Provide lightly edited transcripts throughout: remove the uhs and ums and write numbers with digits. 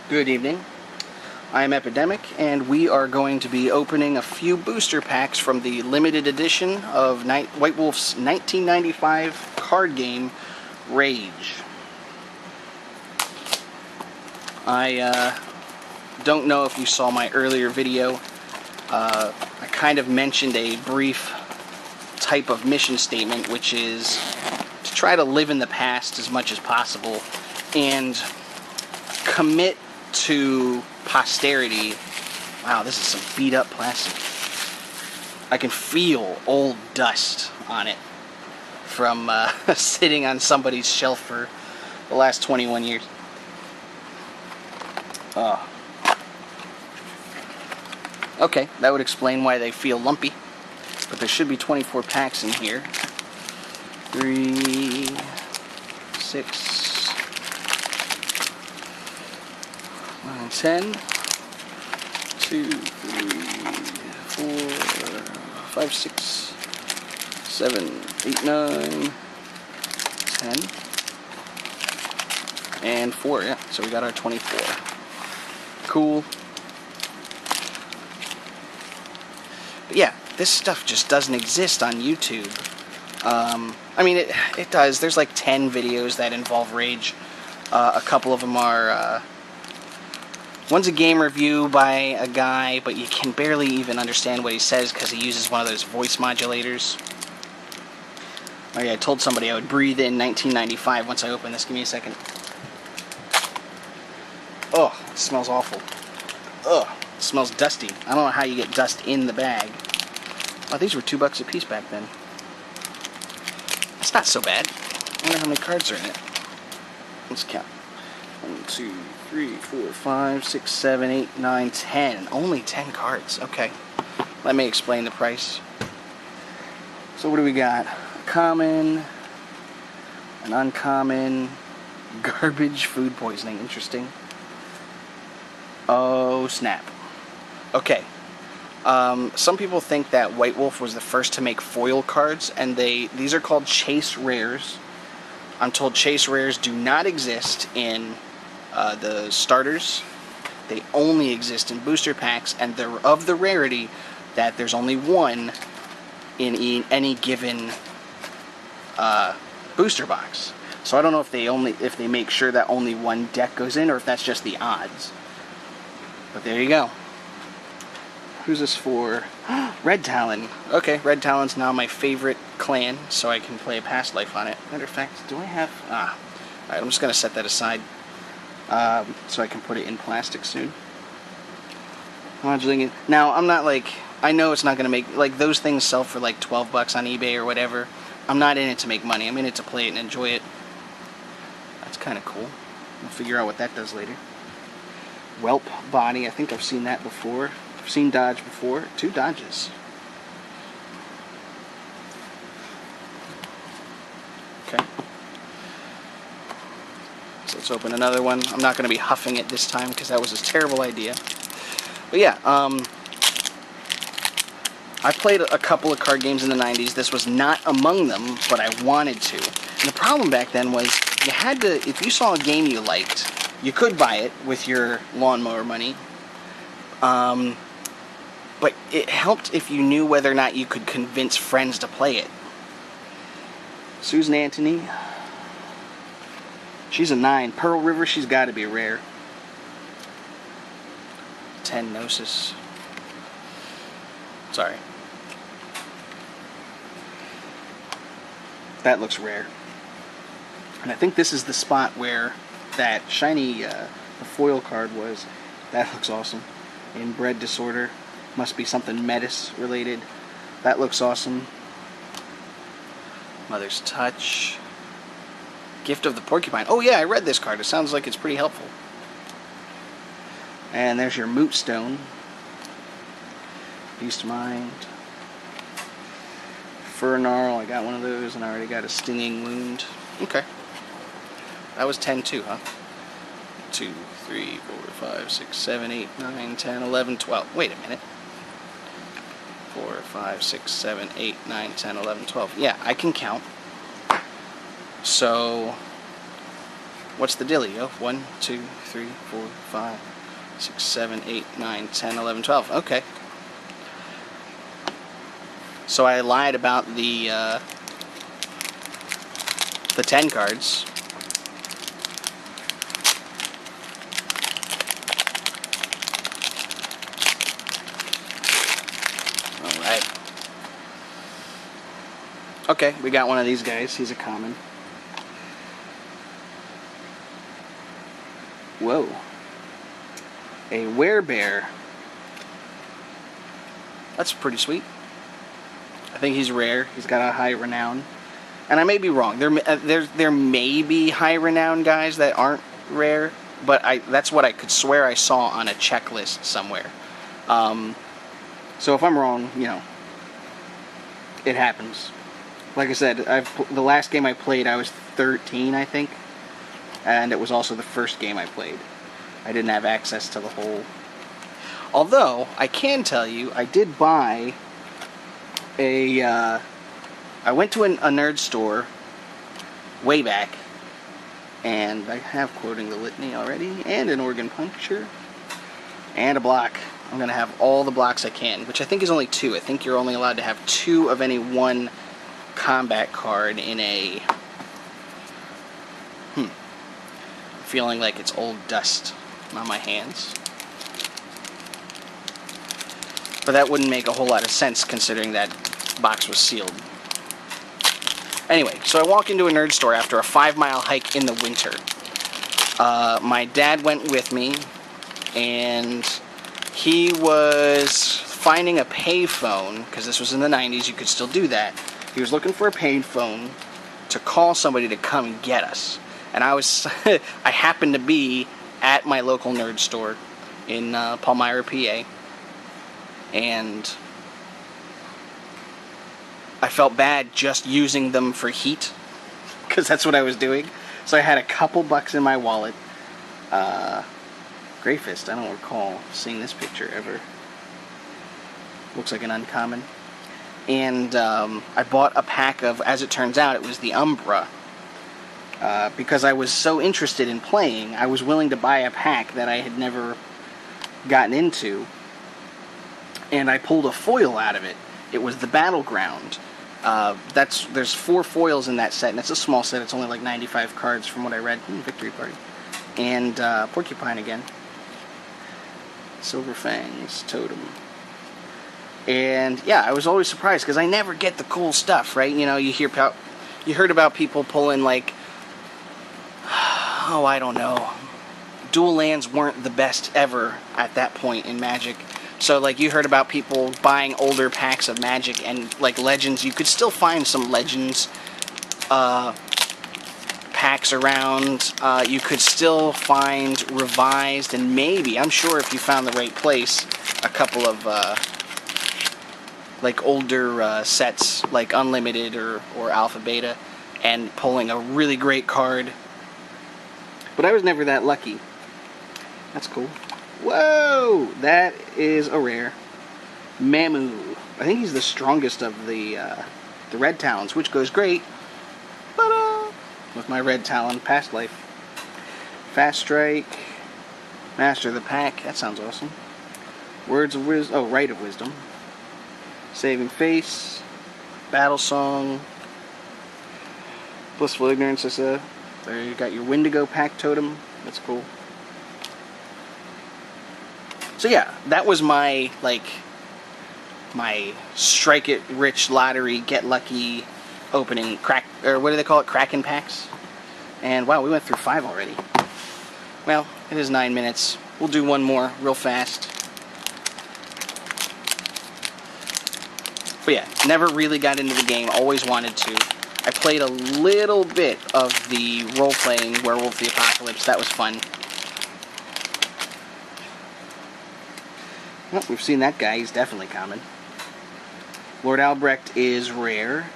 Good evening. I am Epidemic, and we are going to be opening a few booster packs from the limited edition of White Wolf's 1995 card game, Rage. I don't know if you saw my earlier video. I kind of mentioned a brief type of mission statement, which is to try to live in the past as much as possible and commit to posterity. Wow, this is some beat up plastic. I can feel old dust on it from sitting on somebody's shelf for the last 21 years. Okay, that would explain why they feel lumpy. But there should be 24 packs in here. 3, 6, 9, 10. 2, 3, 4, 5, 6, 7, 8, 9, 10. And 4, yeah. So we got our 24. Cool. But yeah, this stuff just doesn't exist on YouTube. I mean, it does. There's like 10 videos that involve Rage. A couple of them are... one's a game review by a guy, but you can barely even understand what he says because he uses one of those voice modulators. Oh yeah, I told somebody I would breathe in 1995 once I open this. Give me a second. Oh, it smells awful. Ugh, it smells dusty. I don't know how you get dust in the bag. Oh, these were $2 a piece back then. That's not so bad. I wonder how many cards are in it. Let's count. 1, 2, 3, 4, 5, 6, 7, 8, 9, 10. Only 10 cards. Okay. Let me explain the price. So what do we got? A common, an uncommon, garbage, food poisoning. Interesting. Oh, snap. Okay. Some people think that White Wolf was the first to make foil cards, and these are called Chase Rares. I'm told Chase Rares do not exist in the starters. They only exist in booster packs, and they're of the rarity that there's only one in any given booster box. So I don't know if they make sure that only one deck goes in, or if that's just the odds. But there you go. Who's this for? Red Talon. Okay, Red Talon's now my favorite clan, so I can play a past life on it. Matter of fact, do I have... Alright, I'm just going to set that aside so I can put it in plastic soon. Moduling it. Now, I'm not like... I know it's not going to make... Like, those things sell for like $12 on eBay or whatever. I'm not in it to make money. I'm in it to play it and enjoy it. That's kind of cool. We'll figure out what that does later. Whelp body. I think I've seen that before. I've seen dodge before. 2 dodges. Okay. So let's open another one. I'm not going to be huffing it this time because that was a terrible idea. But yeah, I played a couple of card games in the 90s. This was not among them, but I wanted to. And the problem back then was you had to, if you saw a game you liked, you could buy it with your lawnmower money. But it helped if you knew whether or not you could convince friends to play it. Susan Anthony. She's a 9. Pearl River, she's got to be rare. 10 Gnosis. Sorry. That looks rare. And I think this is the spot where that shiny the foil card was. That looks awesome. Inbred Disorder. Must be something Metis related. That looks awesome. Mother's Touch. Gift of the Porcupine. Oh yeah, I read this card. It sounds like it's pretty helpful. And there's your Moot Stone. Beast Mind. Furnarl. I got one of those, and I already got a Stinging Wound. Okay. That was 10 too, huh? 2, 3, 4, 5, 6, 7, 8, 9, 10, 11, 12. Wait a minute. 4, 5, 6, 7, 8, 9, 10, 11, 12. Yeah, I can count. So What's the dealio? 1, 2, 3, 4, 5, 6, 7, 8, 9, 10, 11, 12. Okay. So I lied about the 10 cards. Alright. Okay, we got one of these guys. He's a common. Whoa. A werebear. That's pretty sweet. I think he's rare. He's got a high renown. And I may be wrong. There may be high renown guys that aren't rare, but that's what I could swear I saw on a checklist somewhere. So if I'm wrong, you know, it happens. Like I said, the last game I played, I was 13, I think. And it was also the first game I played. I didn't have access to the whole... Although, I can tell you, I did buy I went to a nerd store way back, and I have quoting the litany already, and an organ puncture, and a block. I'm going to have all the blocks I can, which I think is only 2. I think you're only allowed to have 2 of any one combat card in a... Feeling like it's old dust on my hands. But that wouldn't make a whole lot of sense considering that box was sealed. Anyway, so I walk into a nerd store after a 5-mile hike in the winter. My dad went with me, and he was finding a payphone, because this was in the 90s, you could still do that. He was looking for a payphone to call somebody to come and get us. And I happened to be at my local nerd store in Palmyra, PA. And I felt bad just using them for heat, because that's what I was doing. So I had a couple bucks in my wallet. Greyfist, I don't recall seeing this picture ever. Looks like an uncommon. And I bought a pack of, as it turns out, it was the Umbra. Because I was so interested in playing, I was willing to buy a pack that I had never gotten into. And I pulled a foil out of it. It was the Battleground. There's 4 foils in that set, and it's a small set. It's only like 95 cards from what I read. Victory Party. And Porcupine again. Silver Fangs, Totem. And yeah, I was always surprised because I never get the cool stuff, right? You know, you heard about people pulling like, oh, I don't know. Dual lands weren't the best ever at that point in Magic. So, like, you heard about people buying older packs of Magic and, like, Legends. You could still find some Legends packs around. You could still find Revised, and maybe, I'm sure if you found the right place, a couple of, like, older sets, like Unlimited or Alpha Beta, and pulling a really great card. But I was never that lucky. That's cool. Whoa! That is a rare. Mamu. I think he's the strongest of the Red Talons, which goes great with my Red Talon past life. Fast Strike. Master of the Pack. That sounds awesome. Words of Wisdom. Oh, Rite of Wisdom. Saving Face. Battle Song. Blissful Ignorance. There you got your Wendigo Pack Totem. That's cool. So yeah, that was my, like, my Strike It Rich Lottery Get Lucky opening, or what do they call it, Kraken packs. And wow, we went through 5 already. Well, it is 9 minutes. We'll do one more real fast. But yeah, never really got into the game, always wanted to. I played a little bit of the role-playing Werewolf the Apocalypse, that was fun. Well, we've seen that guy. He's definitely common. Lord Albrecht is rare.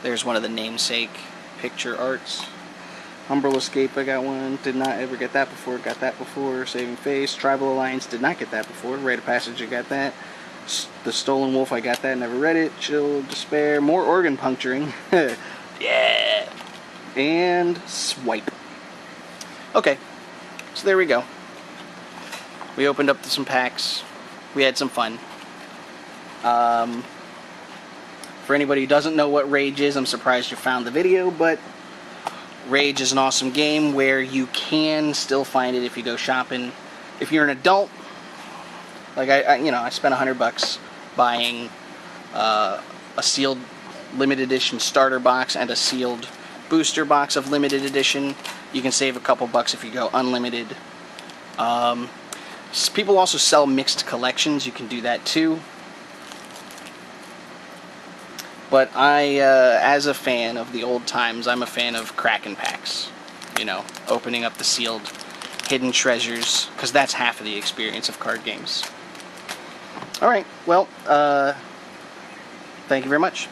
There's one of the namesake picture arts. Umbral Escape, I got one. Did not ever get that before. Got that before. Saving Face. Tribal Alliance, did not get that before. Rite of Passage, I got that. The Stolen Wolf, I got that. Never read it. Chill, Despair. More organ puncturing. Yeah. And Swipe. Okay, so there we go. We opened up some packs. We had some fun. For anybody who doesn't know what Rage is, I'm surprised you found the video, but Rage is an awesome game where you can still find it if you go shopping. If you're an adult, like I spent $100 buying a sealed limited edition starter box and a sealed booster box of limited edition. You can save a couple bucks if you go unlimited. People also sell mixed collections. You can do that too. But as a fan of the old times, I'm a fan of cracking packs. You know, opening up the sealed hidden treasures, because that's half of the experience of card games. Alright, well, thank you very much.